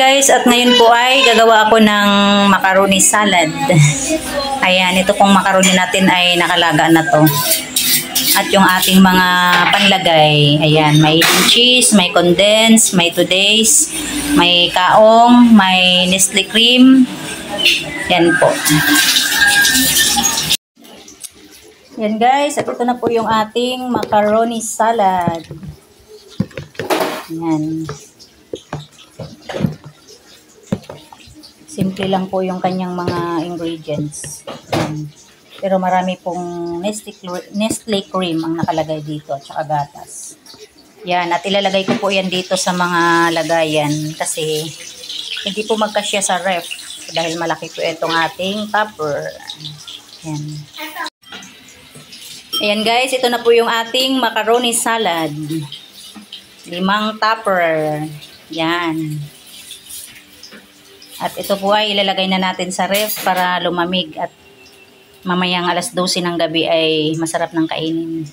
guys, at ngayon po ay gagawa ako ng macaroni salad. Ayan, ito pong macaroni natin ay nakalaga na to. At yung ating mga panlagay, ayan, may cheese, may condensed, may today's, may kaong, may Nestle cream. Yan po. Yan guys, at ito na po yung ating macaroni salad. Yan. Simple lang po yung kanyang mga ingredients. Yan. Pero marami pong Nestle cream ang nakalagay dito at saka gatas. Yan, at ilalagay ko po yan dito sa mga lagayan kasi hindi po magkasya sa ref dahil malaki po itong ating tupper. Yan. Ayan guys, ito na po yung ating macaroni salad. 5 tupper. Yan. At ito po ay ilalagay na natin sa ref para lumamig at mamayang alas 12 ng gabi ay masarap ng kainin.